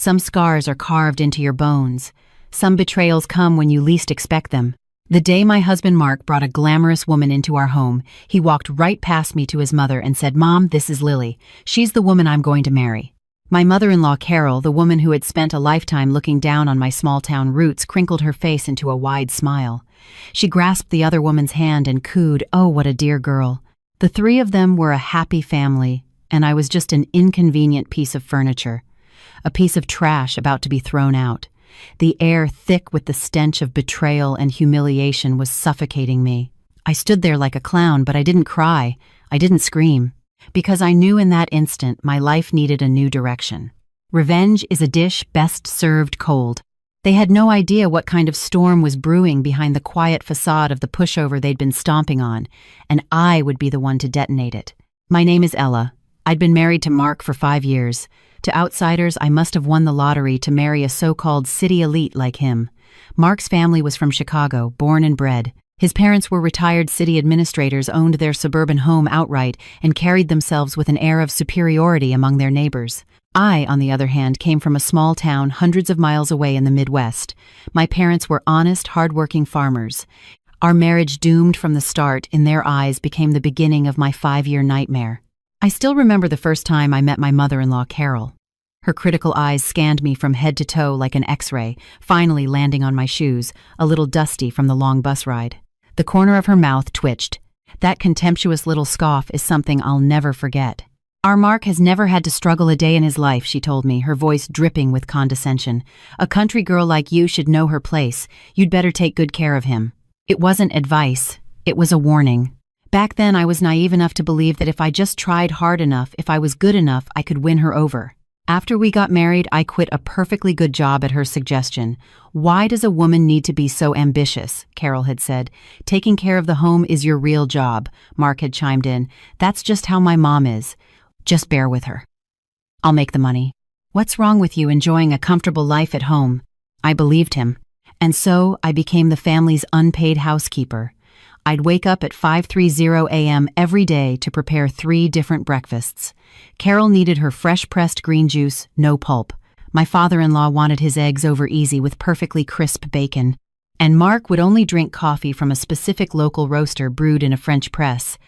Some scars are carved into your bones. Some betrayals come when you least expect them. The day my husband Mark brought a glamorous woman into our home, he walked right past me to his mother and said, "Mom, this is Lily. She's the woman I'm going to marry." My mother-in-law Carol, the woman who had spent a lifetime looking down on my small-town roots, crinkled her face into a wide smile. She grasped the other woman's hand and cooed, "Oh, what a dear girl." The three of them were a happy family, and I was just an inconvenient piece of furniture, a piece of trash about to be thrown out. The air, thick with the stench of betrayal and humiliation, was suffocating me. I stood there like a clown, but I didn't cry. I didn't scream. Because I knew in that instant my life needed a new direction. Revenge is a dish best served cold. They had no idea what kind of storm was brewing behind the quiet facade of the pushover they'd been stomping on, and I would be the one to detonate it. My name is Ella. I'd been married to Mark for 5 years. To outsiders, I must have won the lottery to marry a so-called city elite like him. Mark's family was from Chicago, born and bred. His parents were retired city administrators, owned their suburban home outright, and carried themselves with an air of superiority among their neighbors. I, on the other hand, came from a small town hundreds of miles away in the Midwest. My parents were honest, hard-working farmers. Our marriage, doomed from the start, in their eyes became the beginning of my 5-year nightmare. I still remember the first time I met my mother-in-law, Carol. Her critical eyes scanned me from head to toe like an X-ray, finally landing on my shoes, a little dusty from the long bus ride. The corner of her mouth twitched. That contemptuous little scoff is something I'll never forget. "Our Mark has never had to struggle a day in his life," she told me, her voice dripping with condescension. "A country girl like you should know her place. You'd better take good care of him." It wasn't advice. It was a warning. Back then, I was naive enough to believe that if I just tried hard enough, if I was good enough, I could win her over. After we got married, I quit a perfectly good job at her suggestion. "Why does a woman need to be so ambitious?" Carol had said. "Taking care of the home is your real job," Mark had chimed in. "That's just how my mom is. Just bear with her. I'll make the money. What's wrong with you enjoying a comfortable life at home?" I believed him. And so I became the family's unpaid housekeeper. I'd wake up at 5:30 a.m. every day to prepare 3 different breakfasts. Carol needed her fresh-pressed green juice, no pulp. My father-in-law wanted his eggs over easy with perfectly crisp bacon. And Mark would only drink coffee from a specific local roaster brewed in a French press.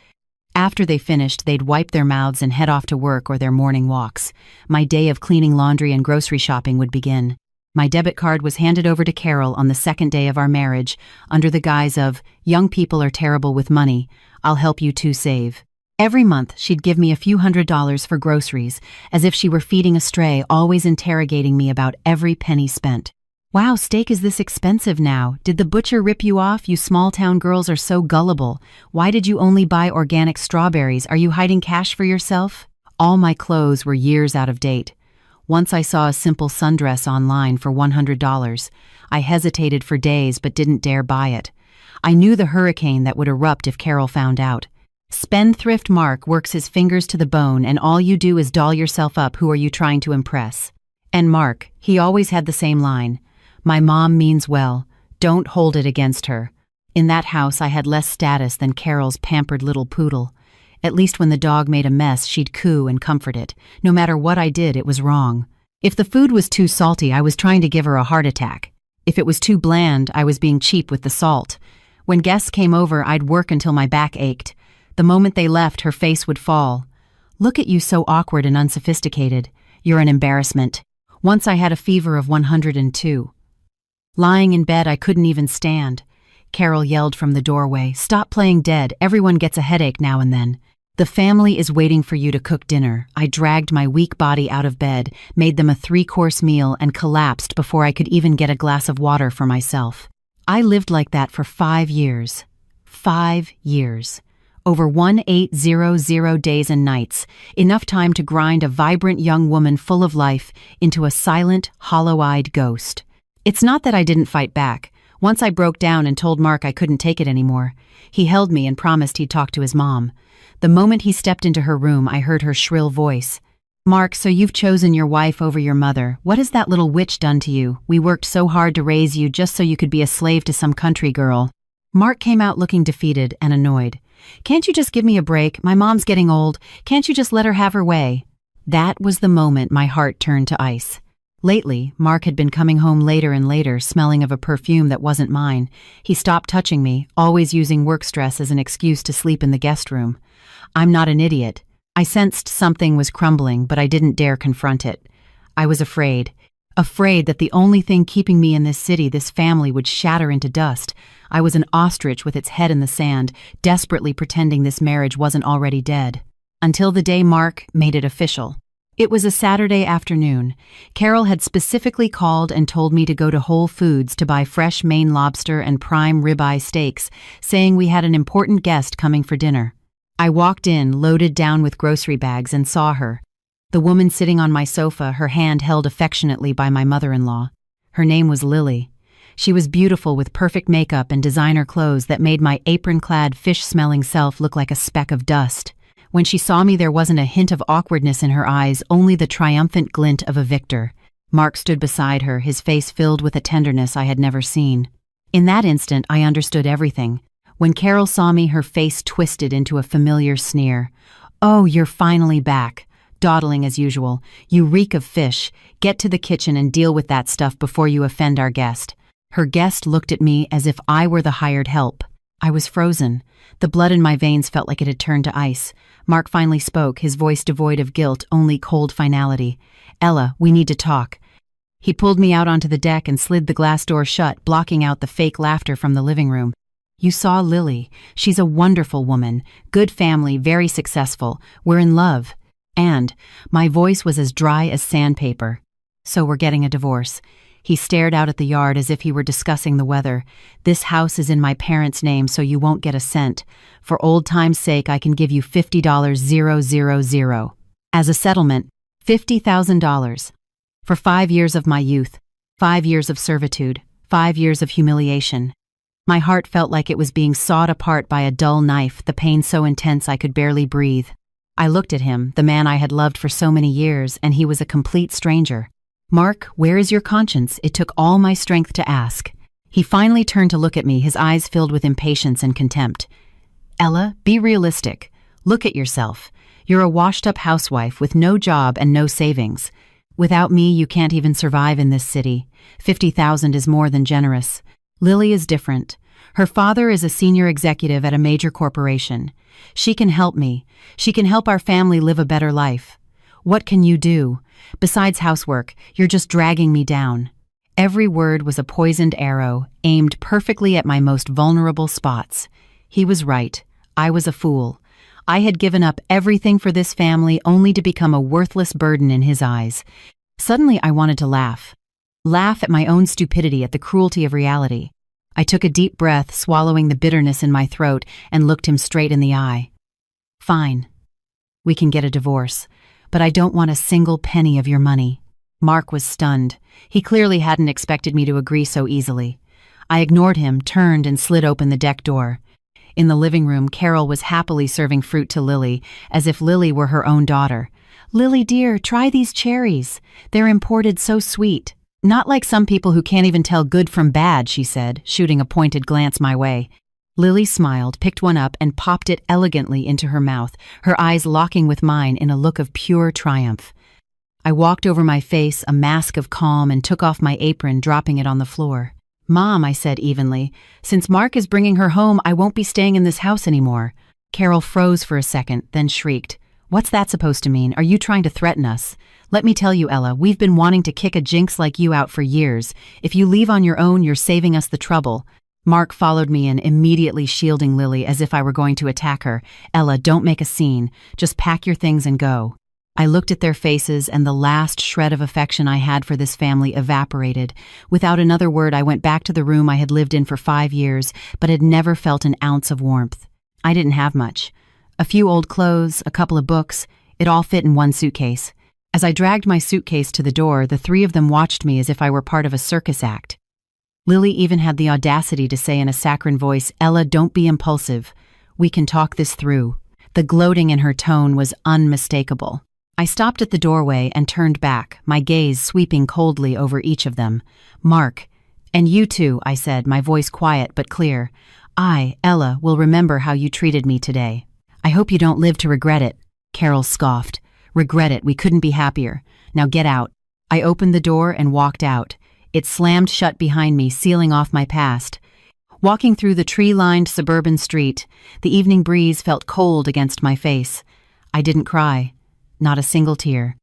After they finished, they'd wipe their mouths and head off to work or their morning walks. My day of cleaning laundry and grocery shopping would begin. My debit card was handed over to Carol on the 2nd day of our marriage, under the guise of, "Young people are terrible with money. I'll help you too save." Every month, she'd give me a few $100s for groceries, as if she were feeding a stray, always interrogating me about every penny spent. "Wow, steak is this expensive now. Did the butcher rip you off? You small-town girls are so gullible. Why did you only buy organic strawberries? Are you hiding cash for yourself?" All my clothes were years out of date. Once I saw a simple sundress online for $100. I hesitated for days but didn't dare buy it. I knew the hurricane that would erupt if Carol found out. Spendthrift Mark works his fingers to the bone, and all you do is doll yourself up. Who are you trying to impress? And Mark, he always had the same line. "My mom means well. Don't hold it against her." In that house, I had less status than Carol's pampered little poodle. At least when the dog made a mess, she'd coo and comfort it. No matter what I did, it was wrong. If the food was too salty, I was trying to give her a heart attack. If it was too bland, I was being cheap with the salt. When guests came over, I'd work until my back ached. The moment they left, her face would fall. "Look at you, so awkward and unsophisticated. You're an embarrassment." Once I had a fever of 102. Lying in bed, I couldn't even stand. Carol yelled from the doorway, "Stop playing dead. Everyone gets a headache now and then. The family is waiting for you to cook dinner." I dragged my weak body out of bed, made them a 3-course meal, and collapsed before I could even get a glass of water for myself. I lived like that for 5 years. 5 years. Over 1800 days and nights, enough time to grind a vibrant young woman full of life into a silent, hollow-eyed ghost. It's not that I didn't fight back. Once I broke down and told Mark I couldn't take it anymore. He held me and promised he'd talk to his mom. The moment he stepped into her room, I heard her shrill voice. "Mark, so you've chosen your wife over your mother. What has that little witch done to you? We worked so hard to raise you just so you could be a slave to some country girl." Mark came out looking defeated and annoyed. "Can't you just give me a break? My mom's getting old. Can't you just let her have her way?" That was the moment my heart turned to ice. Lately, Mark had been coming home later and later, smelling of a perfume that wasn't mine. He stopped touching me, always using work stress as an excuse to sleep in the guest room. I'm not an idiot. I sensed something was crumbling, but I didn't dare confront it. I was afraid. Afraid that the only thing keeping me in this city, this family, would shatter into dust. I was an ostrich with its head in the sand, desperately pretending this marriage wasn't already dead. Until the day Mark made it official. It was a Saturday afternoon. Carol had specifically called and told me to go to Whole Foods to buy fresh Maine lobster and prime ribeye steaks, saying we had an important guest coming for dinner. I walked in, loaded down with grocery bags, and saw her. The woman sitting on my sofa, her hand held affectionately by my mother-in-law. Her name was Lily. She was beautiful with perfect makeup and designer clothes that made my apron-clad, fish-smelling self look like a speck of dust. When she saw me, there wasn't a hint of awkwardness in her eyes, only the triumphant glint of a victor. Mark stood beside her, his face filled with a tenderness I had never seen. In that instant, I understood everything. When Carol saw me, her face twisted into a familiar sneer. "Oh, you're finally back," dawdling as usual. "You reek of fish. Get to the kitchen and deal with that stuff before you offend our guest." Her guest looked at me as if I were the hired help. I was frozen. The blood in my veins felt like it had turned to ice. Mark finally spoke, his voice devoid of guilt, only cold finality. "Ella, we need to talk." He pulled me out onto the deck and slid the glass door shut, blocking out the fake laughter from the living room. "You saw Lily. She's a wonderful woman. Good family, very successful. We're in love." And my voice was as dry as sandpaper. "So we're getting a divorce." He stared out at the yard as if he were discussing the weather. "This house is in my parents' name, so you won't get a cent. For old time's sake, I can give you $50,000. As a settlement, $50,000. For 5 years of my youth, 5 years of servitude, 5 years of humiliation." My heart felt like it was being sawed apart by a dull knife, the pain so intense I could barely breathe. I looked at him, the man I had loved for so many years, and he was a complete stranger. "Mark, where is your conscience?" It took all my strength to ask. He finally turned to look at me, his eyes filled with impatience and contempt. "Ella, be realistic. Look at yourself. You're a washed-up housewife with no job and no savings. Without me, you can't even survive in this city. 50,000 is more than generous. Lily is different. Her father is a senior executive at a major corporation. She can help me. She can help our family live a better life. What can you do? Besides housework, you're just dragging me down." Every word was a poisoned arrow, aimed perfectly at my most vulnerable spots. He was right. I was a fool. I had given up everything for this family only to become a worthless burden in his eyes. Suddenly I wanted to laugh. Laugh at my own stupidity, at the cruelty of reality. I took a deep breath, swallowing the bitterness in my throat, and looked him straight in the eye. "Fine. We can get a divorce. But I don't want a single penny of your money." Mark was stunned. He clearly hadn't expected me to agree so easily. I ignored him, turned, and slid open the deck door. In the living room, Carol was happily serving fruit to Lily, as if Lily were her own daughter. "Lily, dear, try these cherries. They're imported, so sweet. Not like some people who can't even tell good from bad," she said, shooting a pointed glance my way. Lily smiled, picked one up, and popped it elegantly into her mouth, her eyes locking with mine in a look of pure triumph. I walked over my face, a mask of calm, and took off my apron, dropping it on the floor. "Mom," I said evenly, "since Mark is bringing her home, I won't be staying in this house anymore." Carol froze for a second, then shrieked. "What's that supposed to mean? Are you trying to threaten us?" "Let me tell you, Ella, we've been wanting to kick a jinx like you out for years. If you leave on your own, you're saving us the trouble." Mark followed me in, immediately shielding Lily as if I were going to attack her. "Ella, don't make a scene. Just pack your things and go." I looked at their faces, and the last shred of affection I had for this family evaporated. Without another word, I went back to the room I had lived in for 5 years, but had never felt an ounce of warmth. I didn't have much. A few old clothes, a couple of books. It all fit in one suitcase. As I dragged my suitcase to the door, the three of them watched me as if I were part of a circus act. Lily even had the audacity to say in a saccharine voice, "Ella, don't be impulsive. We can talk this through." The gloating in her tone was unmistakable. I stopped at the doorway and turned back, my gaze sweeping coldly over each of them. "Mark, and you too," I said, my voice quiet but clear. "I, Ella, will remember how you treated me today. I hope you don't live to regret it." Carol scoffed. "Regret it, we couldn't be happier. Now get out." I opened the door and walked out. It slammed shut behind me, sealing off my past. Walking through the tree-lined suburban street, the evening breeze felt cold against my face. I didn't cry. Not a single tear.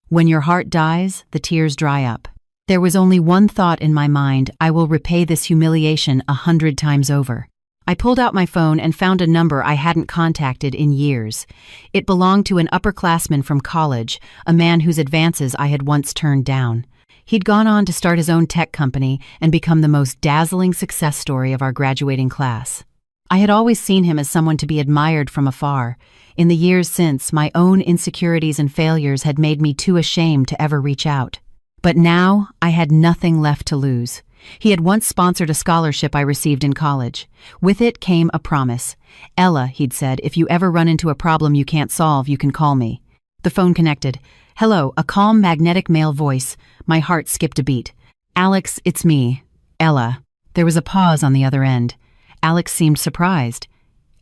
When your heart dies, the tears dry up. There was only one thought in my mind: I will repay this humiliation 100 times over. I pulled out my phone and found a number I hadn't contacted in years. It belonged to an upperclassman from college, a man whose advances I had once turned down. He'd gone on to start his own tech company and become the most dazzling success story of our graduating class. I had always seen him as someone to be admired from afar. In the years since, my own insecurities and failures had made me too ashamed to ever reach out. But now, I had nothing left to lose. He had once sponsored a scholarship I received in college. With it came a promise. "Ella," he'd said, "if you ever run into a problem you can't solve, you can call me." The phone connected. "Hello," a calm, magnetic male voice. My heart skipped a beat. "Alex, it's me. Ella." There was a pause on the other end. Alex seemed surprised.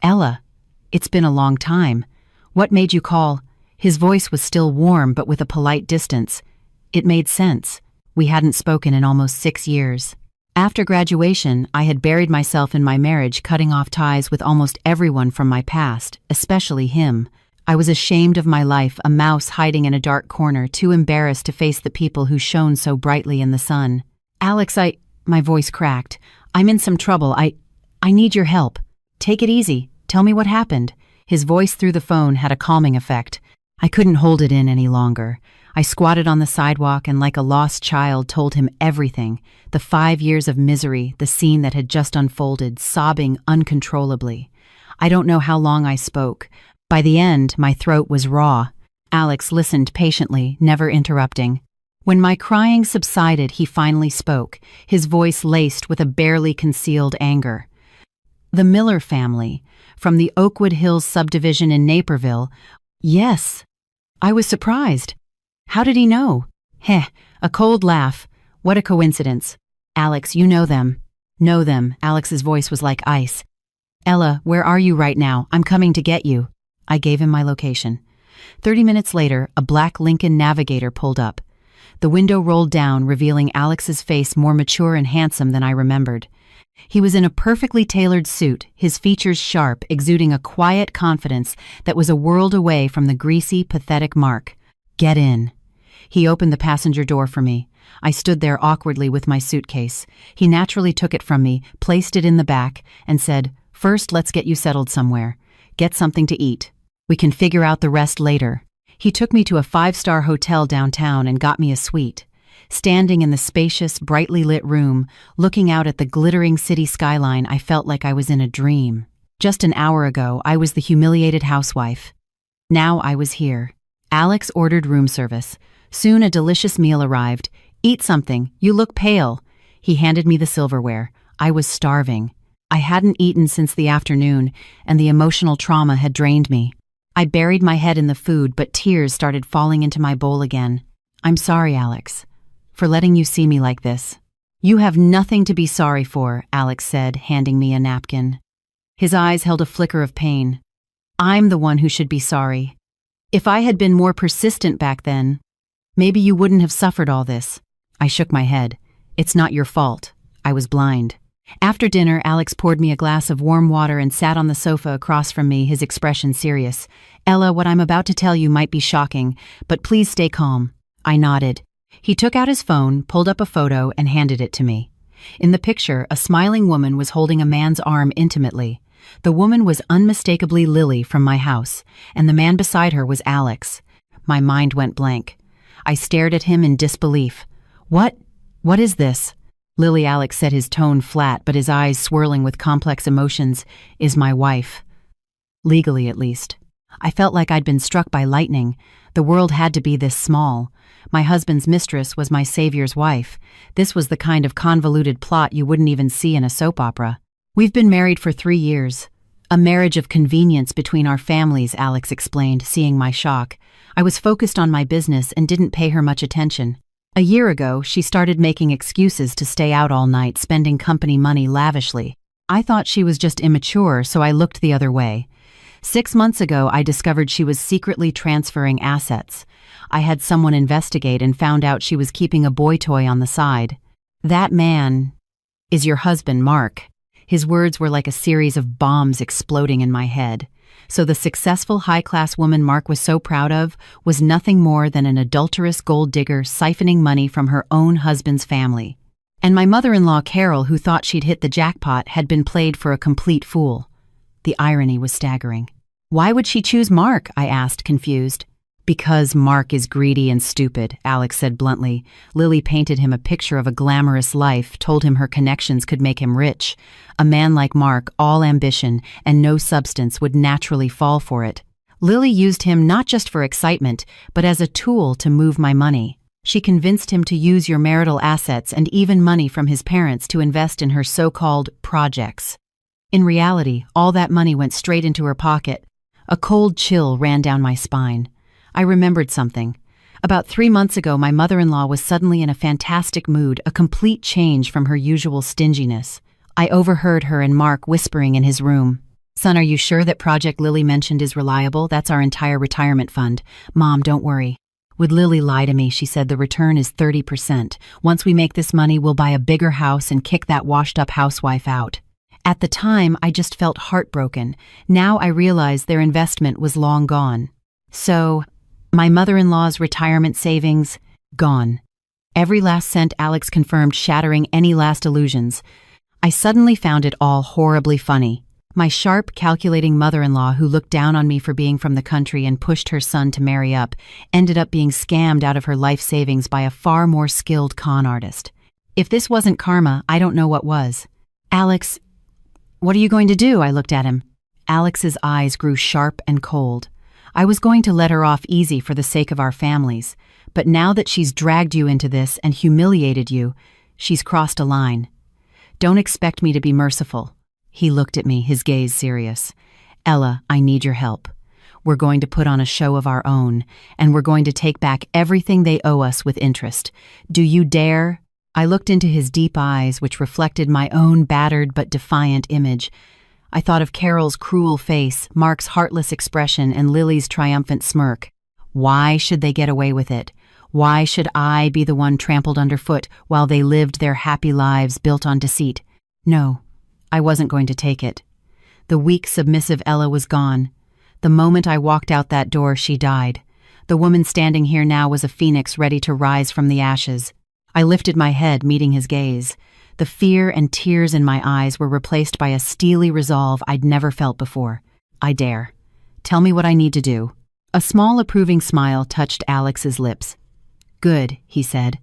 "Ella, it's been a long time. What made you call?" His voice was still warm, but with a polite distance. It made sense. We hadn't spoken in almost 6 years. After graduation, I had buried myself in my marriage, cutting off ties with almost everyone from my past, especially him. I was ashamed of my life, a mouse hiding in a dark corner, too embarrassed to face the people who shone so brightly in the sun. "Alex, my voice cracked. "I'm in some trouble. I need your help. Take it easy. Tell me what happened." His voice through the phone had a calming effect. I couldn't hold it in any longer. I squatted on the sidewalk and, like a lost child, told him everything. The 5 years of misery, the scene that had just unfolded, sobbing uncontrollably. I don't know how long I spoke. By the end, my throat was raw. Alex listened patiently, never interrupting. When my crying subsided, he finally spoke, his voice laced with a barely concealed anger. "The Miller family, from the Oakwood Hills subdivision in Naperville." "Yes." I was surprised. "How did he know?" "Heh," a cold laugh. "What a coincidence." "Alex, you know them." "Know them." Alex's voice was like ice. "Ella, where are you right now? I'm coming to get you." I gave him my location. 30 minutes later, a black Lincoln Navigator pulled up. The window rolled down, revealing Alex's face more mature and handsome than I remembered. He was in a perfectly tailored suit, his features sharp, exuding a quiet confidence that was a world away from the greasy, pathetic Mark. "Get in." He opened the passenger door for me. I stood there awkwardly with my suitcase. He naturally took it from me, placed it in the back, and said, "First, let's get you settled somewhere. Get something to eat. We can figure out the rest later." He took me to a 5-star hotel downtown and got me a suite. Standing in the spacious, brightly lit room, looking out at the glittering city skyline, I felt like I was in a dream. Just an hour ago, I was the humiliated housewife. Now I was here. Alex ordered room service. Soon a delicious meal arrived. "Eat something. You look pale." He handed me the silverware. I was starving. I hadn't eaten since the afternoon, and the emotional trauma had drained me. I buried my head in the food, but tears started falling into my bowl again. "I'm sorry, Alex, for letting you see me like this." "You have nothing to be sorry for," Alex said, handing me a napkin. His eyes held a flicker of pain. "I'm the one who should be sorry. If I had been more persistent back then, maybe you wouldn't have suffered all this." I shook my head. "It's not your fault. I was blind." After dinner, Alex poured me a glass of warm water and sat on the sofa across from me, his expression serious. "Ella, what I'm about to tell you might be shocking, but please stay calm." I nodded. He took out his phone, pulled up a photo, and handed it to me. In the picture, a smiling woman was holding a man's arm intimately. The woman was unmistakably Lily from my house, and the man beside her was Alex. My mind went blank. I stared at him in disbelief. What is this?" "Lily," Alex said, his tone flat, but his eyes swirling with complex emotions, "is my wife. Legally, at least." I felt like I'd been struck by lightning. The world had to be this small. My husband's mistress was my savior's wife. This was the kind of convoluted plot you wouldn't even see in a soap opera. "We've been married for 3 years. A marriage of convenience between our families," Alex explained, seeing my shock. I was focused on my business and didn't pay her much attention. A year ago, she started making excuses to stay out all night, spending company money lavishly. I thought she was just immature, so I looked the other way. 6 months ago, I discovered she was secretly transferring assets. I had someone investigate and found out she was keeping a boy toy on the side. That man is your husband, Mark. His words were like a series of bombs exploding in my head. So the successful high-class woman Mark was so proud of was nothing more than an adulterous gold digger siphoning money from her own husband's family. And my mother-in-law Carol, who thought she'd hit the jackpot, had been played for a complete fool. The irony was staggering. Why would she choose Mark? I asked, confused. Because Mark is greedy and stupid, Alex said bluntly. Lily painted him a picture of a glamorous life, told him her connections could make him rich. A man like Mark, all ambition and no substance, would naturally fall for it. Lily used him not just for excitement, but as a tool to move my money. She convinced him to use your marital assets and even money from his parents to invest in her so-called projects. In reality, all that money went straight into her pocket. A cold chill ran down my spine. I remembered something. About 3 months ago, my mother-in-law was suddenly in a fantastic mood, a complete change from her usual stinginess. I overheard her and Mark whispering in his room. "Son, are you sure that project Lily mentioned is reliable? That's our entire retirement fund. Mom, don't worry." "Would Lily lie to me?" She said. "The return is 30%. Once we make this money, we'll buy a bigger house and kick that washed-up housewife out." At the time, I just felt heartbroken. Now I realized their investment was long gone. So, my mother-in-law's retirement savings, gone. Every last cent, Alex confirmed, shattering any last illusions. I suddenly found it all horribly funny. My sharp, calculating mother-in-law, who looked down on me for being from the country and pushed her son to marry up, ended up being scammed out of her life savings by a far more skilled con artist. If this wasn't karma, I don't know what was. "Alex, what are you going to do?" I looked at him. Alex's eyes grew sharp and cold. "I was going to let her off easy for the sake of our families, but now that she's dragged you into this and humiliated you, she's crossed a line. Don't expect me to be merciful." He looked at me, his gaze serious. "Ella, I need your help. We're going to put on a show of our own, and we're going to take back everything they owe us with interest. Do you dare?" I looked into his deep eyes, which reflected my own battered but defiant image. I thought of Carol's cruel face, Mark's heartless expression, and Lily's triumphant smirk. Why should they get away with it? Why should I be the one trampled underfoot while they lived their happy lives built on deceit? No, I wasn't going to take it. The weak, submissive Ella was gone. The moment I walked out that door, she died. The woman standing here now was a phoenix ready to rise from the ashes. I lifted my head, meeting his gaze. The fear and tears in my eyes were replaced by a steely resolve I'd never felt before. "I dare. Tell me what I need to do." A small approving smile touched Alex's lips. "Good," he said.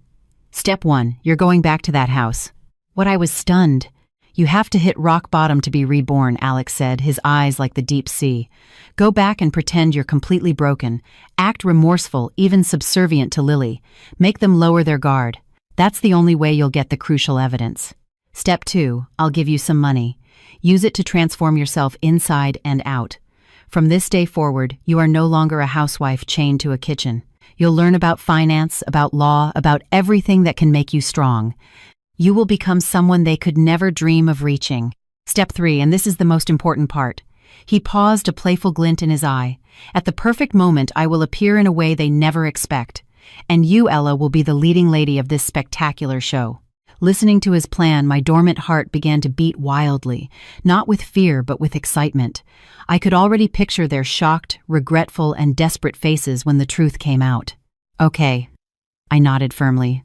"Step 1, you're going back to that house." What I was stunned. "You have to hit rock bottom to be reborn," Alex said, his eyes like the deep sea. "Go back and pretend you're completely broken. Act remorseful, even subservient to Lily. Make them lower their guard. That's the only way you'll get the crucial evidence. Step 2, I'll give you some money. Use it to transform yourself inside and out. From this day forward, you are no longer a housewife chained to a kitchen. You'll learn about finance, about law, about everything that can make you strong. You will become someone they could never dream of reaching. Step 3, and this is the most important part." He paused, a playful glint in his eye. "At the perfect moment, I will appear in a way they never expect. And you, Ella, will be the leading lady of this spectacular show." Listening to his plan, my dormant heart began to beat wildly, not with fear but with excitement. I could already picture their shocked, regretful, and desperate faces when the truth came out. "Okay," I nodded firmly.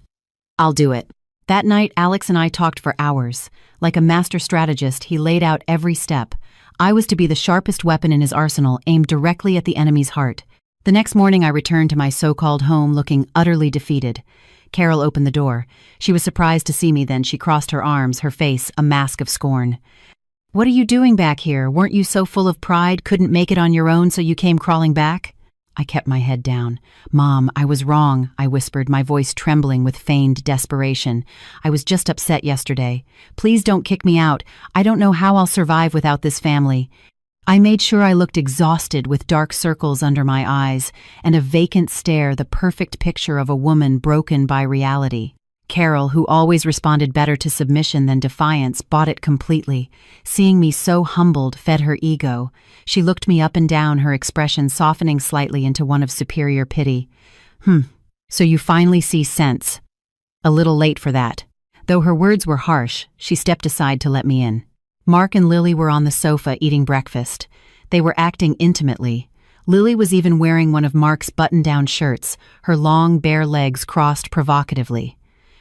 "I'll do it." That night, Alex and I talked for hours. Like a master strategist, he laid out every step. I was to be the sharpest weapon in his arsenal, aimed directly at the enemy's heart. The next morning, I returned to my so-called home looking utterly defeated. Carol opened the door. She was surprised to see me then. She crossed her arms, her face a mask of scorn. "What are you doing back here? Weren't you so full of pride, couldn't make it on your own, so you came crawling back?" I kept my head down. "Mom, I was wrong," I whispered, my voice trembling with feigned desperation. "I was just upset yesterday. Please don't kick me out. I don't know how I'll survive without this family." I made sure I looked exhausted, with dark circles under my eyes and a vacant stare, the perfect picture of a woman broken by reality. Carol, who always responded better to submission than defiance, bought it completely. Seeing me so humbled fed her ego. She looked me up and down, her expression softening slightly into one of superior pity. So you finally see sense. A little late for that. Though her words were harsh, she stepped aside to let me in. Mark and Lily were on the sofa eating breakfast. They were acting intimately. Lily was even wearing one of Mark's button-down shirts, her long, bare legs crossed provocatively.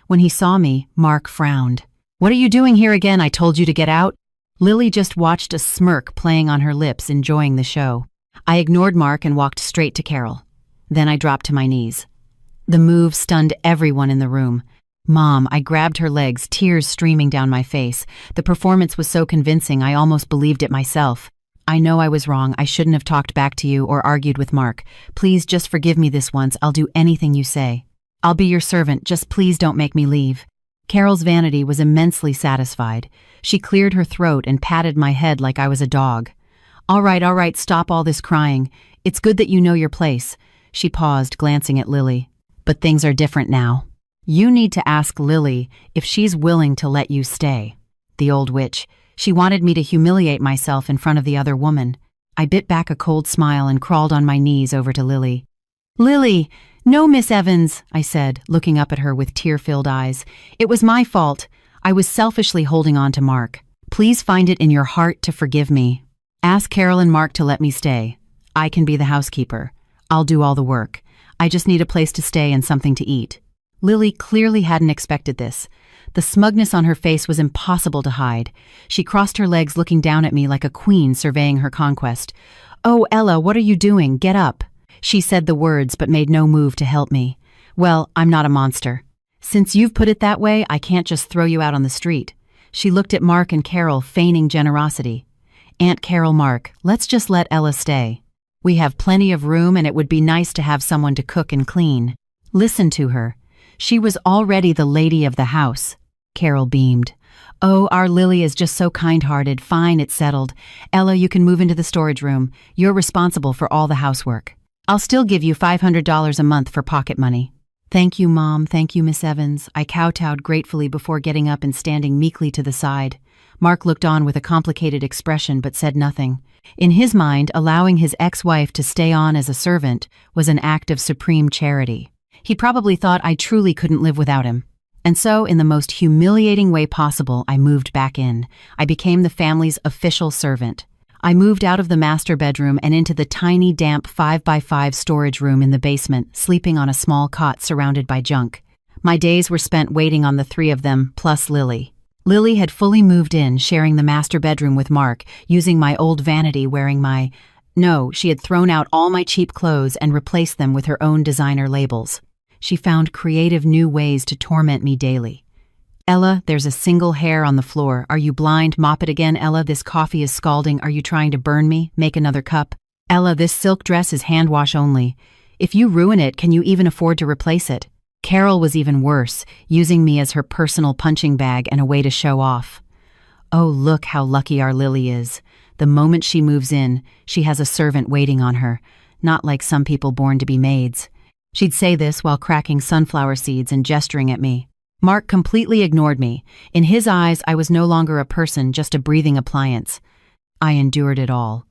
When he saw me, Mark frowned. "What are you doing here again? I told you to get out." Lily just watched, a smirk playing on her lips, enjoying the show. I ignored Mark and walked straight to Carol. Then I dropped to my knees. The move stunned everyone in the room. "Mom," I grabbed her legs, tears streaming down my face. The performance was so convincing I almost believed it myself. "I know I was wrong. I shouldn't have talked back to you or argued with Mark. Please just forgive me this once. I'll do anything you say. I'll be your servant. Just please don't make me leave." Carol's vanity was immensely satisfied. She cleared her throat and patted my head like I was a dog. All right, stop all this crying. It's good that you know your place." She paused, glancing at Lily. "But things are different now. You need to ask Lily if she's willing to let you stay." The old witch. She wanted me to humiliate myself in front of the other woman. I bit back a cold smile and crawled on my knees over to Lily. "Lily! No, Miss Evans," I said, looking up at her with tear-filled eyes. "It was my fault. I was selfishly holding on to Mark. Please find it in your heart to forgive me. Ask Carol and Mark to let me stay. I can be the housekeeper. I'll do all the work. I just need a place to stay and something to eat." Lily clearly hadn't expected this. The smugness on her face was impossible to hide. She crossed her legs, looking down at me like a queen surveying her conquest. "Oh, Ella, what are you doing? Get up." She said the words but made no move to help me. "Well, I'm not a monster. Since you've put it that way, I can't just throw you out on the street." She looked at Mark and Carol, feigning generosity. "Aunt Carol, Mark, let's just let Ella stay. We have plenty of room and it would be nice to have someone to cook and clean." Listen to her. She was already the lady of the house. Carol beamed. "Oh, our Lily is just so kind-hearted. Fine, it's settled. Ella, you can move into the storage room. You're responsible for all the housework. I'll still give you $500 a month for pocket money." "Thank you, Mom. Thank you, Miss Evans." I kowtowed gratefully before getting up and standing meekly to the side. Mark looked on with a complicated expression but said nothing. In his mind, allowing his ex-wife to stay on as a servant was an act of supreme charity. He probably thought I truly couldn't live without him. And so, in the most humiliating way possible, I moved back in. I became the family's official servant. I moved out of the master bedroom and into the tiny, damp 5x5 storage room in the basement, sleeping on a small cot surrounded by junk. My days were spent waiting on the three of them, plus Lily. Lily had fully moved in, sharing the master bedroom with Mark, using my old vanity, wearing my... No, she had thrown out all my cheap clothes and replaced them with her own designer labels. She found creative new ways to torment me daily. "Ella, there's a single hair on the floor. Are you blind? Mop it again, Ella. This coffee is scalding. Are you trying to burn me? Make another cup. Ella, this silk dress is hand wash only. If you ruin it, can you even afford to replace it?" Carol was even worse, using me as her personal punching bag and a way to show off. "Oh, look how lucky our Lily is. The moment she moves in, she has a servant waiting on her, not like some people born to be maids." She'd say this while cracking sunflower seeds and gesturing at me. Mark completely ignored me. In his eyes, I was no longer a person, just a breathing appliance. I endured it all.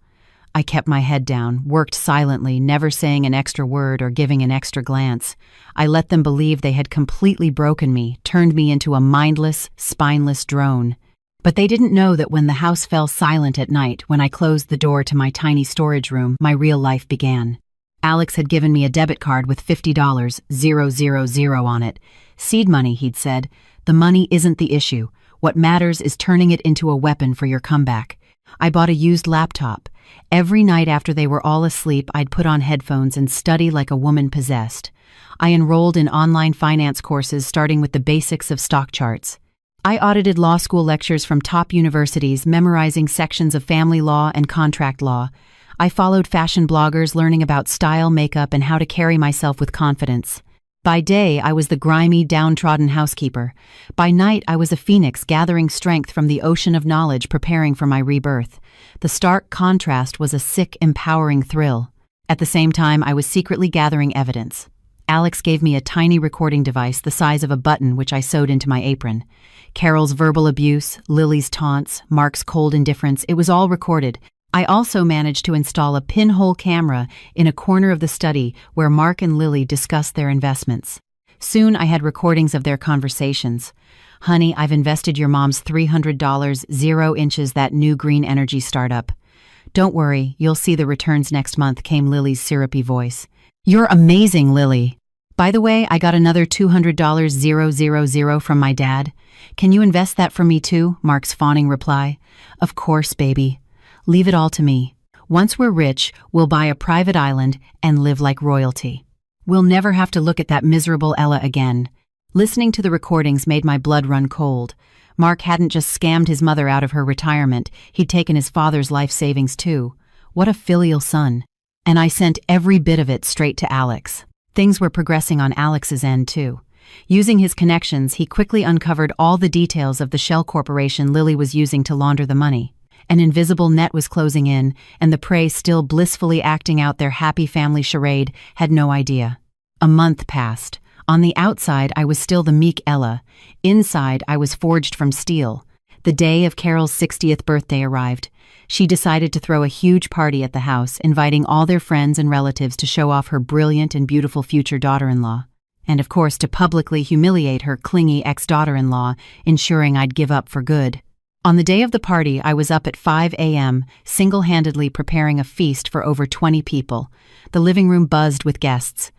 I kept my head down, worked silently, never saying an extra word or giving an extra glance. I let them believe they had completely broken me, turned me into a mindless, spineless drone. But they didn't know that when the house fell silent at night, when I closed the door to my tiny storage room, my real life began. Alex had given me a debit card with $50, 000 on it. "Seed money," he'd said. "The money isn't the issue. What matters is turning it into a weapon for your comeback." I bought a used laptop. Every night after they were all asleep, I'd put on headphones and study like a woman possessed. I enrolled in online finance courses, starting with the basics of stock charts. I audited law school lectures from top universities, memorizing sections of family law and contract law. I followed fashion bloggers, learning about style, makeup, and how to carry myself with confidence. By day, I was the grimy, downtrodden housekeeper. By night, I was a phoenix, gathering strength from the ocean of knowledge, preparing for my rebirth. The stark contrast was a sick, empowering thrill. At the same time, I was secretly gathering evidence. Alex gave me a tiny recording device the size of a button which I sewed into my apron. Carol's verbal abuse, Lily's taunts, Mark's cold indifference, it was all recorded. I also managed to install a pinhole camera in a corner of the study where Mark and Lily discussed their investments. Soon I had recordings of their conversations. "Honey, I've invested your mom's $300, 0 inches that new green energy startup. Don't worry, you'll see the returns next month," came Lily's syrupy voice. "You're amazing, Lily. By the way, I got another $200,000 from my dad. Can you invest that for me too?" Mark's fawning reply. "Of course, baby. Leave it all to me. Once we're rich, we'll buy a private island and live like royalty. We'll never have to look at that miserable Ella again." Listening to the recordings made my blood run cold. Mark hadn't just scammed his mother out of her retirement, he'd taken his father's life savings too. What a filial son. And I sent every bit of it straight to Alex. Things were progressing on Alex's end too. Using his connections, he quickly uncovered all the details of the shell corporation Lily was using to launder the money. An invisible net was closing in, and the prey, still blissfully acting out their happy family charade, had no idea. A month passed. On the outside, I was still the meek Ella. Inside, I was forged from steel. The day of Carol's 60th birthday arrived. She decided to throw a huge party at the house, inviting all their friends and relatives to show off her brilliant and beautiful future daughter-in-law. And of course, to publicly humiliate her clingy ex-daughter-in-law, ensuring I'd give up for good. On the day of the party, I was up at 5 a.m., single-handedly preparing a feast for over 20 people. The living room buzzed with guests.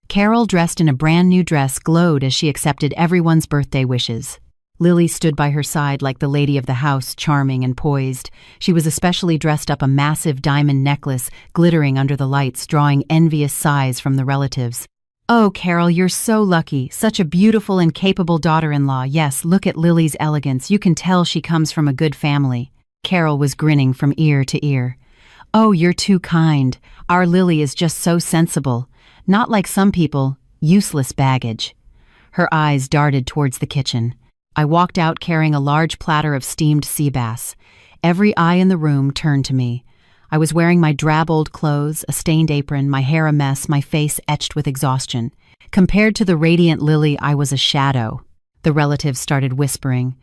Carol, dressed in a brand-new dress, glowed as she accepted everyone's birthday wishes. Lily stood by her side like the lady of the house, charming and poised. She was especially dressed up, a massive diamond necklace glittering under the lights, drawing envious sighs from the relatives. "Oh, Carol, you're so lucky. Such a beautiful and capable daughter-in-law. Yes, look at Lily's elegance. You can tell she comes from a good family." Carol was grinning from ear to ear. "Oh, you're too kind. Our Lily is just so sensible. Not like some people, useless baggage." Her eyes darted towards the kitchen. I walked out carrying a large platter of steamed sea bass. Every eye in the room turned to me. I was wearing my drab old clothes, a stained apron, my hair a mess, my face etched with exhaustion. Compared to the radiant Lily, I was a shadow. The relatives started whispering.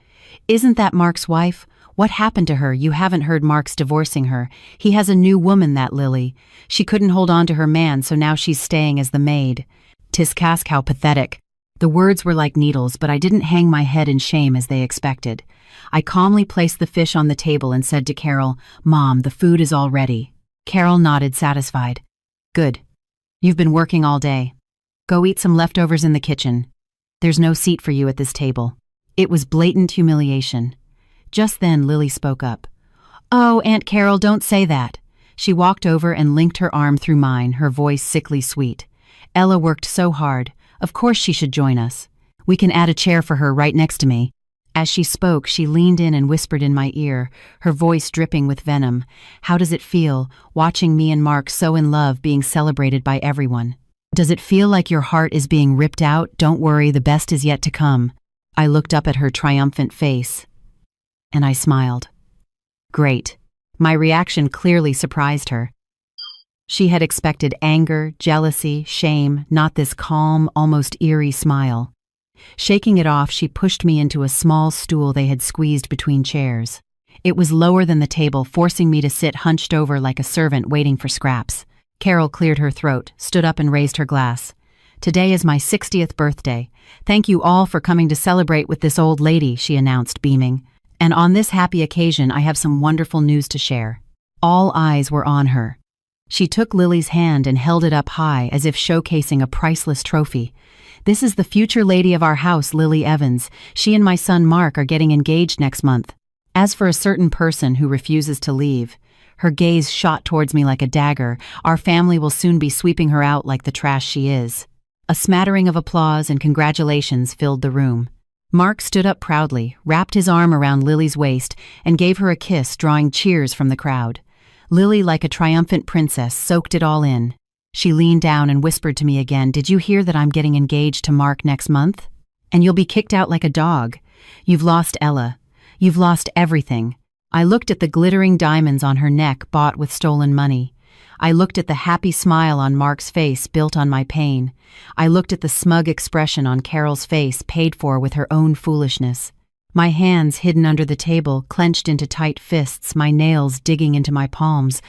"Isn't that Mark's wife? What happened to her? You haven't heard Mark's divorcing her. He has a new woman, that Lily. She couldn't hold on to her man, so now she's staying as the maid. 'Tis cask how pathetic." The words were like needles, but I didn't hang my head in shame as they expected. I calmly placed the fish on the table and said to Carol, "Mom, the food is all ready." Carol nodded, satisfied. "Good. You've been working all day. Go eat some leftovers in the kitchen. There's no seat for you at this table." It was blatant humiliation. Just then, Lily spoke up. "Oh, Aunt Carol, don't say that." She walked over and linked her arm through mine, her voice sickly sweet. "Ella worked so hard. Of course she should join us. We can add a chair for her right next to me." As she spoke, she leaned in and whispered in my ear, her voice dripping with venom. "How does it feel, watching me and Mark so in love, being celebrated by everyone? Does it feel like your heart is being ripped out? Don't worry, the best is yet to come." I looked up at her triumphant face, and I smiled. Great. My reaction clearly surprised her. She had expected anger, jealousy, shame, not this calm, almost eerie smile. Shaking it off, she pushed me into a small stool they had squeezed between chairs. It was lower than the table, forcing me to sit hunched over like a servant waiting for scraps. Carol cleared her throat, stood up and raised her glass. "Today is my 60th birthday. Thank you all for coming to celebrate with this old lady," she announced, beaming. "And on this happy occasion, I have some wonderful news to share." All eyes were on her. She took Lily's hand and held it up high as if showcasing a priceless trophy. "This is the future lady of our house, Lily Evans. She and my son Mark are getting engaged next month." As for a certain person who refuses to leave, her gaze shot towards me like a dagger. "Our family will soon be sweeping her out like the trash she is." A smattering of applause and congratulations filled the room. Mark stood up proudly, wrapped his arm around Lily's waist, and gave her a kiss, drawing cheers from the crowd. Lily, like a triumphant princess, soaked it all in. She leaned down and whispered to me again, "Did you hear that I'm getting engaged to Mark next month? And you'll be kicked out like a dog. You've lost Ella. You've lost everything." I looked at the glittering diamonds on her neck, bought with stolen money. I looked at the happy smile on Mark's face built on my pain. I looked at the smug expression on Carol's face paid for with her own foolishness. My hands hidden under the table, clenched into tight fists, my nails digging into my palms.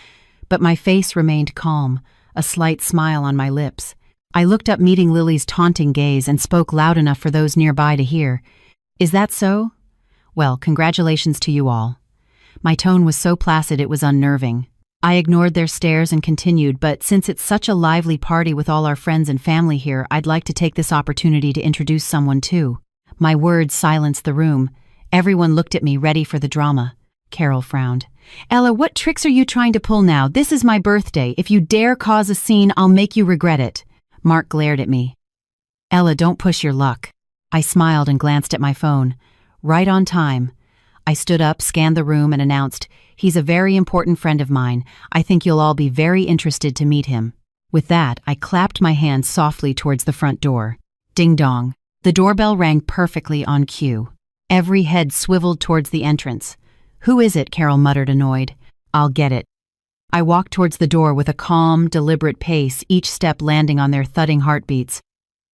But my face remained calm, a slight smile on my lips. I looked up, meeting Lily's taunting gaze, and spoke loud enough for those nearby to hear. "Is that so? Well, congratulations to you all." My tone was so placid it was unnerving. I ignored their stares and continued, "But since it's such a lively party with all our friends and family here, I'd like to take this opportunity to introduce someone too." My words silenced the room. Everyone looked at me, ready for the drama. Carol frowned. "Ella, what tricks are you trying to pull now? This is my birthday. If you dare cause a scene, I'll make you regret it." Mark glared at me. "Ella, don't push your luck." I smiled and glanced at my phone. Right on time. I stood up, scanned the room, and announced, "He's a very important friend of mine. I think you'll all be very interested to meet him." With that, I clapped my hand softly towards the front door. Ding dong. The doorbell rang perfectly on cue. Every head swiveled towards the entrance. "Who is it?" Carol muttered, annoyed. "I'll get it." I walked towards the door with a calm, deliberate pace, each step landing on their thudding heartbeats.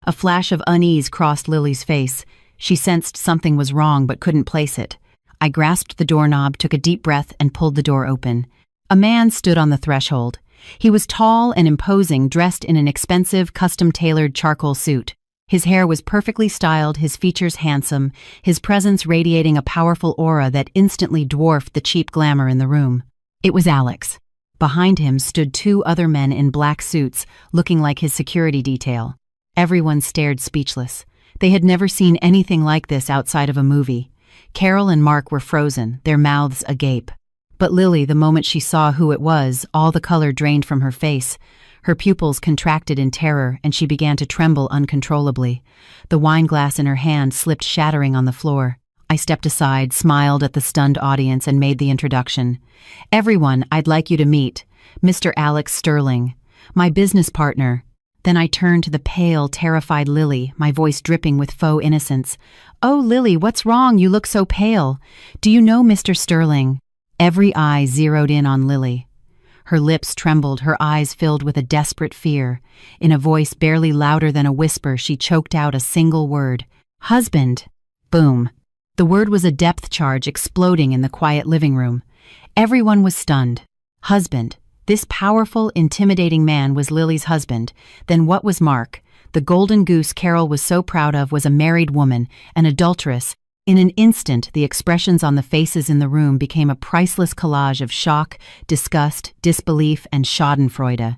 A flash of unease crossed Lily's face. She sensed something was wrong but couldn't place it. I grasped the doorknob, took a deep breath, and pulled the door open. A man stood on the threshold. He was tall and imposing, dressed in an expensive, custom-tailored charcoal suit. His hair was perfectly styled, his features handsome, his presence radiating a powerful aura that instantly dwarfed the cheap glamour in the room. It was Alex. Behind him stood two other men in black suits, looking like his security detail. Everyone stared speechless. They had never seen anything like this outside of a movie. Carol and Mark were frozen, their mouths agape. But Lily, the moment she saw who it was, all the color drained from her face. Her pupils contracted in terror, and she began to tremble uncontrollably. The wine glass in her hand slipped shattering on the floor. I stepped aside, smiled at the stunned audience, and made the introduction. "Everyone, I'd like you to meet Mr. Alex Sterling, my business partner." Then I turned to the pale, terrified Lily, my voice dripping with faux innocence. "Oh, Lily, what's wrong? You look so pale. Do you know Mr. Sterling?" Every eye zeroed in on Lily. Her lips trembled, her eyes filled with a desperate fear. In a voice barely louder than a whisper, she choked out a single word. "Husband." Boom. The word was a depth charge exploding in the quiet living room. Everyone was stunned. Husband. This powerful, intimidating man was Lily's husband. Then what was Mark? The golden goose Carol was so proud of was a married woman, an adulteress. In an instant, the expressions on the faces in the room became a priceless collage of shock, disgust, disbelief, and schadenfreude.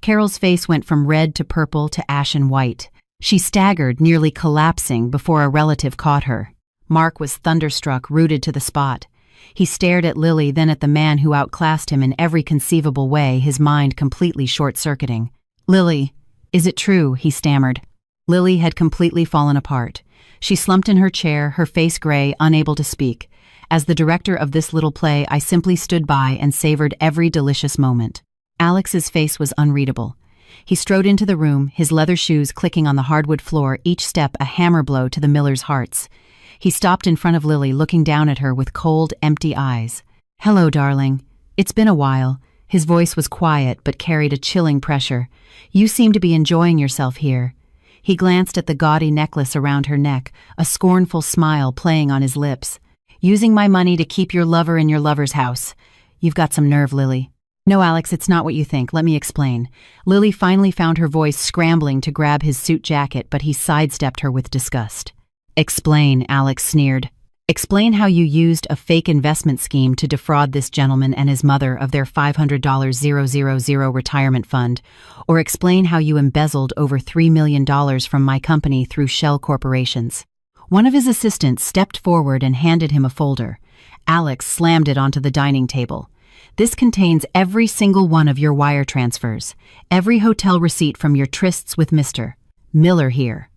Carol's face went from red to purple to ashen white. She staggered, nearly collapsing, before a relative caught her. Mark was thunderstruck, rooted to the spot. He stared at Lily, then at the man who outclassed him in every conceivable way, his mind completely short-circuiting. "Lily, is it true?" he stammered. Lily had completely fallen apart. She slumped in her chair, her face gray, unable to speak. As the director of this little play, I simply stood by and savored every delicious moment. Alex's face was unreadable. He strode into the room, his leather shoes clicking on the hardwood floor, each step a hammer blow to the millers' hearts. He stopped in front of Lily, looking down at her with cold, empty eyes. "Hello, darling. It's been a while." His voice was quiet but carried a chilling pressure. "You seem to be enjoying yourself here." He glanced at the gaudy necklace around her neck, a scornful smile playing on his lips. "Using my money to keep your lover in your lover's house. You've got some nerve, Lily." "No, Alex, it's not what you think. Let me explain." Lily finally found her voice scrambling to grab his suit jacket, but he sidestepped her with disgust. "Explain," Alex sneered. "Explain how you used a fake investment scheme to defraud this gentleman and his mother of their $500,000 retirement fund, or explain how you embezzled over $3 million from my company through shell corporations." One of his assistants stepped forward and handed him a folder. Alex slammed it onto the dining table. "This contains every single one of your wire transfers, every hotel receipt from your trysts with Mr. Miller here,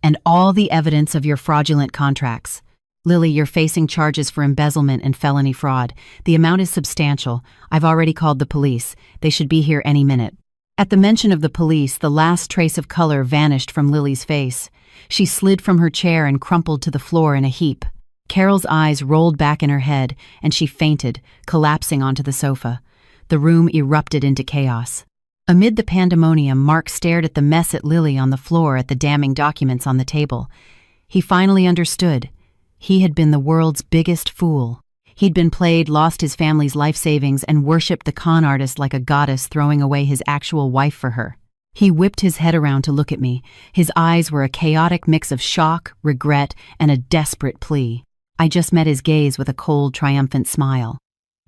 and all the evidence of your fraudulent contracts. Lily, you're facing charges for embezzlement and felony fraud. The amount is substantial. I've already called the police. They should be here any minute." At the mention of the police, the last trace of color vanished from Lily's face. She slid from her chair and crumpled to the floor in a heap. Carol's eyes rolled back in her head, and she fainted, collapsing onto the sofa. The room erupted into chaos. Amid the pandemonium, Mark stared at the mess at Lily on the floor, at the damning documents on the table. He finally understood. He had been the world's biggest fool. He'd been played, lost his family's life savings, and worshipped the con artist like a goddess, throwing away his actual wife for her. He whipped his head around to look at me. His eyes were a chaotic mix of shock, regret, and a desperate plea. I just met his gaze with a cold, triumphant smile.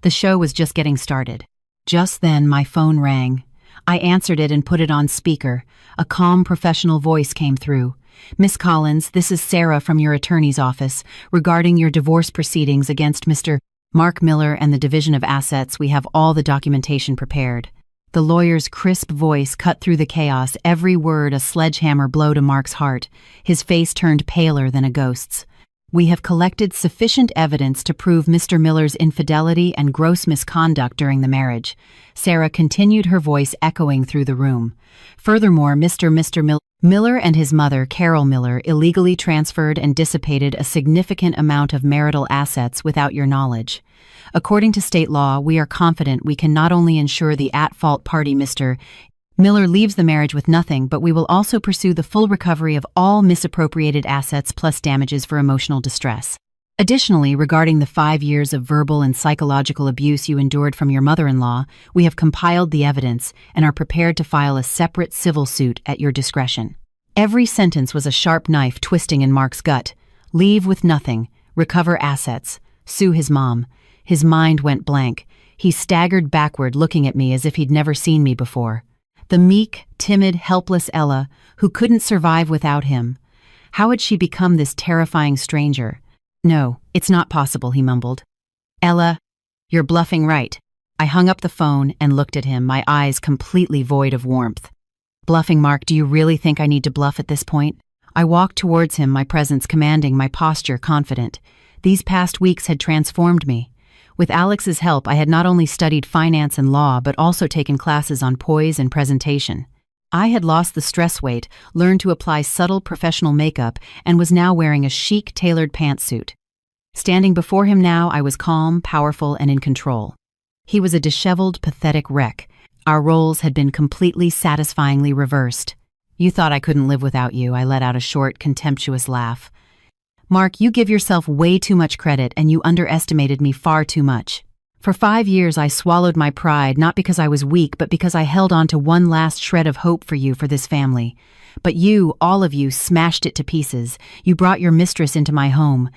The show was just getting started. Just then, my phone rang. I answered it and put it on speaker. A calm, professional voice came through. "Miss Collins, this is Sarah from your attorney's office. Regarding your divorce proceedings against Mr. Mark Miller and the Division of Assets, we have all the documentation prepared." The lawyer's crisp voice cut through the chaos, every word a sledgehammer blow to Mark's heart. His face turned paler than a ghost's. "We have collected sufficient evidence to prove Mr. Miller's infidelity and gross misconduct during the marriage." Sarah continued, her voice echoing through the room. "Furthermore, Mr. Miller and his mother, Carol Miller, illegally transferred and dissipated a significant amount of marital assets without your knowledge. According to state law, we are confident we can not only ensure the at-fault party, Mr. Miller, leaves the marriage with nothing, but we will also pursue the full recovery of all misappropriated assets plus damages for emotional distress. Additionally, regarding the 5 years of verbal and psychological abuse you endured from your mother-in-law, we have compiled the evidence and are prepared to file a separate civil suit at your discretion." Every sentence was a sharp knife twisting in Mark's gut. Leave with nothing, recover assets, sue his mom. His mind went blank. He staggered backward, looking at me as if he'd never seen me before. The meek, timid, helpless Ella, who couldn't survive without him. How had she become this terrifying stranger? "No, it's not possible," he mumbled. "Ella, you're bluffing, right?" I hung up the phone and looked at him, my eyes completely void of warmth. "Bluffing, Mark? Do you really think I need to bluff at this point?" I walked towards him, my presence commanding, my posture confident. These past weeks had transformed me. With Alex's help, I had not only studied finance and law, but also taken classes on poise and presentation. I had lost the stress weight, learned to apply subtle professional makeup, and was now wearing a chic, tailored pantsuit. Standing before him now, I was calm, powerful, and in control. He was a disheveled, pathetic wreck. Our roles had been completely, satisfyingly reversed. "You thought I couldn't live without you," I let out a short, contemptuous laugh. "Mark, you give yourself way too much credit, and you underestimated me far too much. For 5 years I swallowed my pride, not because I was weak, but because I held on to one last shred of hope for you, for this family. But you, all of you, smashed it to pieces. You brought your mistress into my home.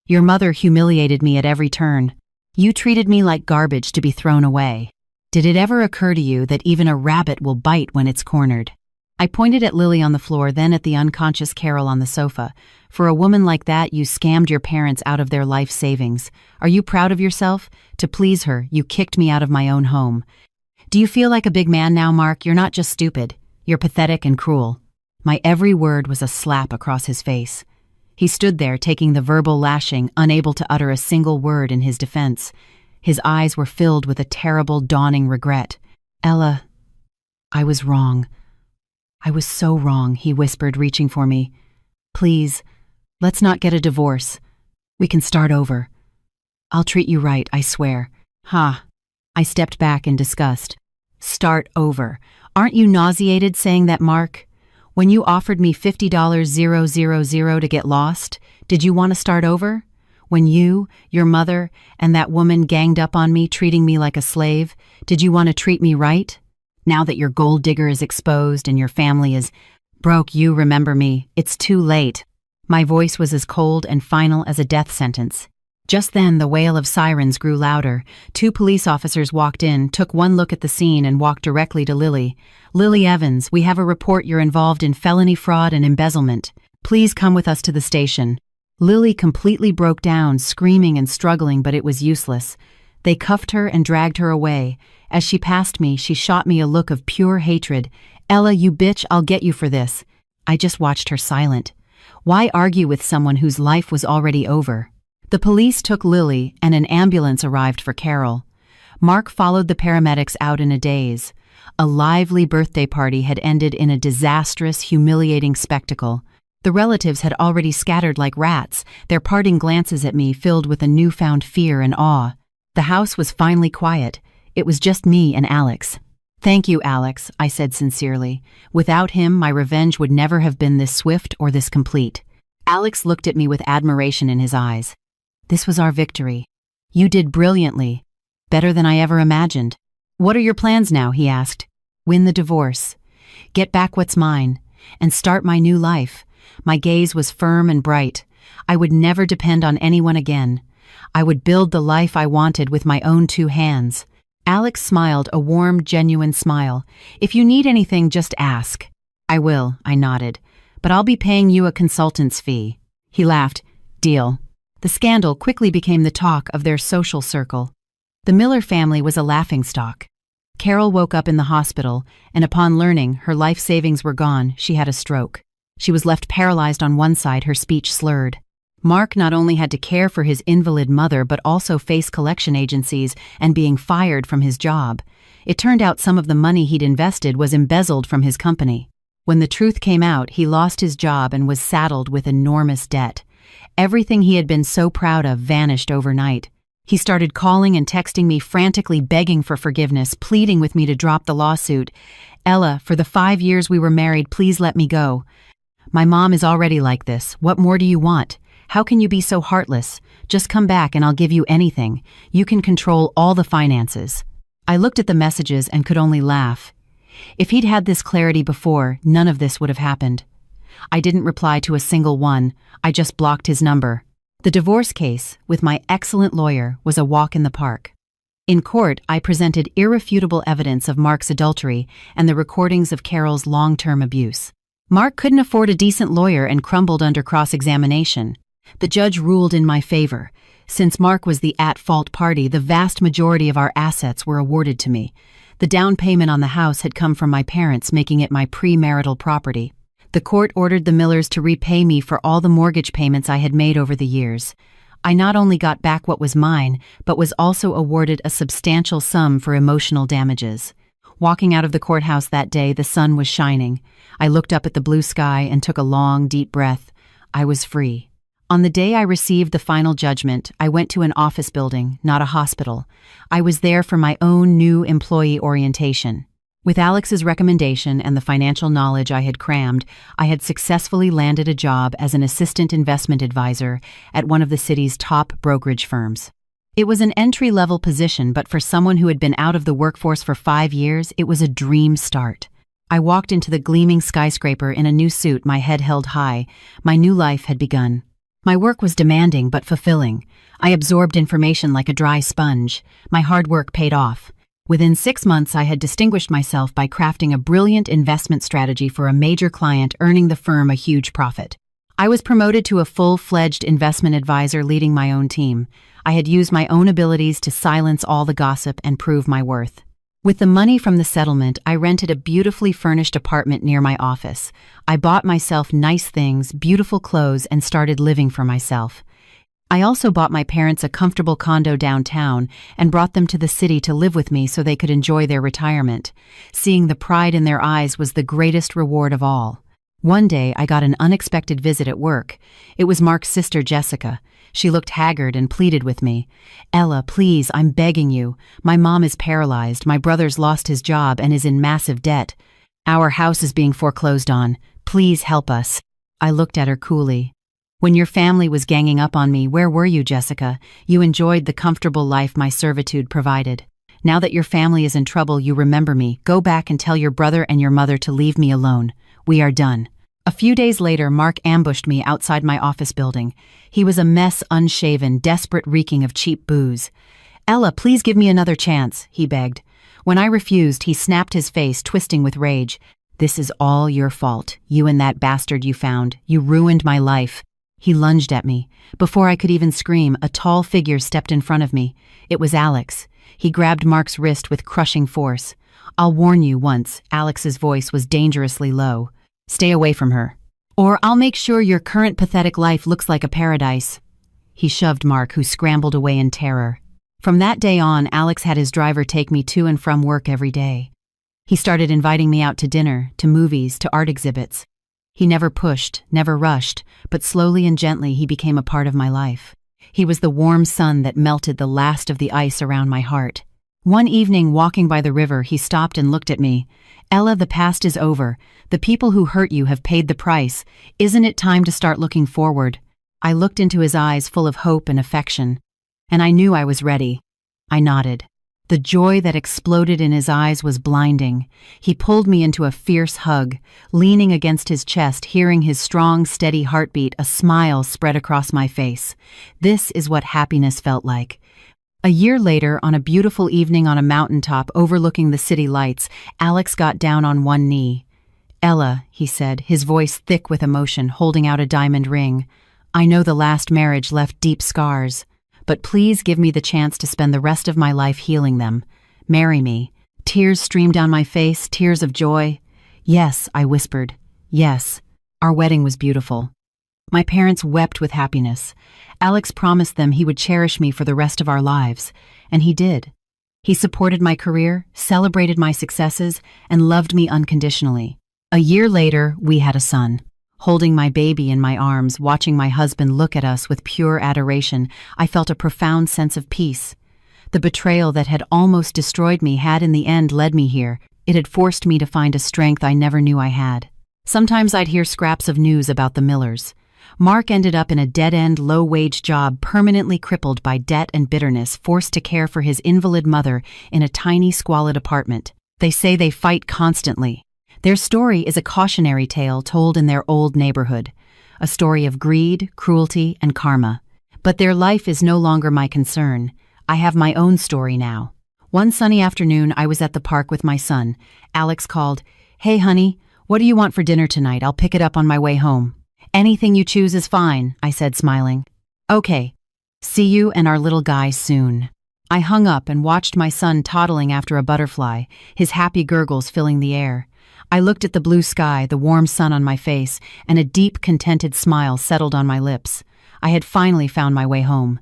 Your mother humiliated me at every turn. You treated me like garbage to be thrown away. Did it ever occur to you that even a rabbit will bite when it's cornered?" I pointed at Lily on the floor, then at the unconscious Carol on the sofa. "For a woman like that, you scammed your parents out of their life savings. Are you proud of yourself? To please her, you kicked me out of my own home. Do you feel like a big man now, Mark? You're not just stupid. You're pathetic and cruel." My every word was a slap across his face. He stood there, taking the verbal lashing, unable to utter a single word in his defense. His eyes were filled with a terrible, dawning regret. "Ella, I was wrong. I was so wrong," he whispered, reaching for me. "Please, let's not get a divorce. We can start over. I'll treat you right, I swear." "Ha." I stepped back in disgust. "Start over. Aren't you nauseated saying that, Mark? When you offered me $50,000 to get lost, did you want to start over? When you, your mother, and that woman ganged up on me, treating me like a slave, did you want to treat me right? Now that your gold digger is exposed and your family is broke, you remember me. It's too late." My voice was as cold and final as a death sentence. Just then, the wail of sirens grew louder. 2 police officers walked in, took one look at the scene, and walked directly to Lily. "Lily Evans, we have a report you're involved in felony fraud and embezzlement. Please come with us to the station." Lily completely broke down, screaming and struggling, but it was useless. They cuffed her and dragged her away. As she passed me, she shot me a look of pure hatred. "Ella, you bitch, I'll get you for this." I just watched her silent. Why argue with someone whose life was already over? The police took Lily, and an ambulance arrived for Carol. Mark followed the paramedics out in a daze. A lively birthday party had ended in a disastrous, humiliating spectacle. The relatives had already scattered like rats, their parting glances at me filled with a newfound fear and awe. The house was finally quiet. It was just me and Alex. "Thank you, Alex," I said sincerely. "Without him, my revenge would never have been this swift or this complete." Alex looked at me with admiration in his eyes. "This was our victory. You did brilliantly. Better than I ever imagined." "What are your plans now?" he asked. "Win the divorce. Get back what's mine. And start my new life." My gaze was firm and bright. I would never depend on anyone again. I would build the life I wanted with my own 2 hands. Alex smiled, a warm, genuine smile. "If you need anything, just ask." "I will," I nodded. "But I'll be paying you a consultant's fee." He laughed. "Deal." The scandal quickly became the talk of their social circle. The Miller family was a laughingstock. Carol woke up in the hospital, and upon learning her life savings were gone, she had a stroke. She was left paralyzed on one side, her speech slurred. Mark not only had to care for his invalid mother but also face collection agencies and being fired from his job. It turned out some of the money he'd invested was embezzled from his company. When the truth came out, he lost his job and was saddled with enormous debt. Everything he had been so proud of vanished overnight. He started calling and texting me, frantically begging for forgiveness, pleading with me to drop the lawsuit. "Ella, for the 5 years we were married, please let me go. My mom is already like this. What more do you want? How can you be so heartless? Just come back and I'll give you anything. You can control all the finances." I looked at the messages and could only laugh. If he'd had this clarity before, none of this would have happened. I didn't reply to a single one. I just blocked his number. The divorce case, with my excellent lawyer, was a walk in the park. In court, I presented irrefutable evidence of Mark's adultery and the recordings of Carol's long-term abuse. Mark couldn't afford a decent lawyer and crumbled under cross-examination. The judge ruled in my favor. Since Mark was the at-fault party, the vast majority of our assets were awarded to me. The down payment on the house had come from my parents, making it my premarital property. The court ordered the Millers to repay me for all the mortgage payments I had made over the years. I not only got back what was mine, but was also awarded a substantial sum for emotional damages. Walking out of the courthouse that day, the sun was shining. I looked up at the blue sky and took a long, deep breath. I was free. On the day I received the final judgment, I went to an office building, not a hospital. I was there for my own new employee orientation. With Alex's recommendation and the financial knowledge I had crammed, I had successfully landed a job as an assistant investment advisor at one of the city's top brokerage firms. It was an entry-level position, but for someone who had been out of the workforce for 5 years, it was a dream start. I walked into the gleaming skyscraper in a new suit, my head held high. My new life had begun. My work was demanding but fulfilling. I absorbed information like a dry sponge. My hard work paid off. Within 6 months, I had distinguished myself by crafting a brilliant investment strategy for a major client, earning the firm a huge profit. I was promoted to a full-fledged investment advisor, leading my own team. I had used my own abilities to silence all the gossip and prove my worth. With the money from the settlement, I rented a beautifully furnished apartment near my office. I bought myself nice things, beautiful clothes, and started living for myself. I also bought my parents a comfortable condo downtown and brought them to the city to live with me so they could enjoy their retirement. Seeing the pride in their eyes was the greatest reward of all. One day, I got an unexpected visit at work. It was Mark's sister, Jessica. She looked haggard and pleaded with me. "Ella, please, I'm begging you. My mom is paralyzed, my brother's lost his job and is in massive debt. Our house is being foreclosed on. Please help us." I looked at her coolly. "When your family was ganging up on me, where were you, Jessica? You enjoyed the comfortable life my servitude provided. Now that your family is in trouble, you remember me. Go back and tell your brother and your mother to leave me alone. We are done." A few days later, Mark ambushed me outside my office building. He was a mess, unshaven, desperate, reeking of cheap booze. "Ella, please give me another chance," he begged. When I refused, he snapped his face, twisting with rage. "This is all your fault. You and that bastard you found. You ruined my life." He lunged at me. Before I could even scream, a tall figure stepped in front of me. It was Alex. He grabbed Mark's wrist with crushing force. "I'll warn you once," Alex's voice was dangerously low. "Stay away from her, or I'll make sure your current pathetic life looks like a paradise." He shoved Mark, who scrambled away in terror. From that day on, Alex had his driver take me to and from work every day. He started inviting me out to dinner, to movies, to art exhibits. He never pushed, never rushed, but slowly and gently he became a part of my life. He was the warm sun that melted the last of the ice around my heart. One evening, walking by the river, he stopped and looked at me. Ella, the past is over. The people who hurt you have paid the price. Isn't it time to start looking forward? I looked into his eyes full of hope and affection, and I knew I was ready. I nodded. The joy that exploded in his eyes was blinding. He pulled me into a fierce hug. Leaning against his chest, hearing his strong, steady heartbeat, a smile spread across my face. This is what happiness felt like. A year later, on a beautiful evening on a mountaintop overlooking the city lights, Alex got down on one knee. "Ella," he said, his voice thick with emotion, holding out a diamond ring. "I know the last marriage left deep scars, but please give me the chance to spend the rest of my life healing them. Marry me." Tears streamed down my face, tears of joy. "Yes," I whispered. "Yes." Our wedding was beautiful. My parents wept with happiness. Alex promised them he would cherish me for the rest of our lives, and he did. He supported my career, celebrated my successes, and loved me unconditionally. A year later, we had a son. Holding my baby in my arms, watching my husband look at us with pure adoration, I felt a profound sense of peace. The betrayal that had almost destroyed me had in the end led me here. It had forced me to find a strength I never knew I had. Sometimes I'd hear scraps of news about the Millers. Mark ended up in a dead-end, low-wage job, permanently crippled by debt and bitterness, forced to care for his invalid mother in a tiny, squalid apartment. They say they fight constantly. Their story is a cautionary tale told in their old neighborhood, a story of greed, cruelty, and karma. But their life is no longer my concern. I have my own story now. One sunny afternoon, I was at the park with my son. Alex called, "Hey, honey, what do you want for dinner tonight? I'll pick it up on my way home." "Anything you choose is fine," I said, smiling. "Okay. See you and our little guy soon." I hung up and watched my son toddling after a butterfly, his happy gurgles filling the air. I looked at the blue sky, the warm sun on my face, and a deep, contented smile settled on my lips. I had finally found my way home.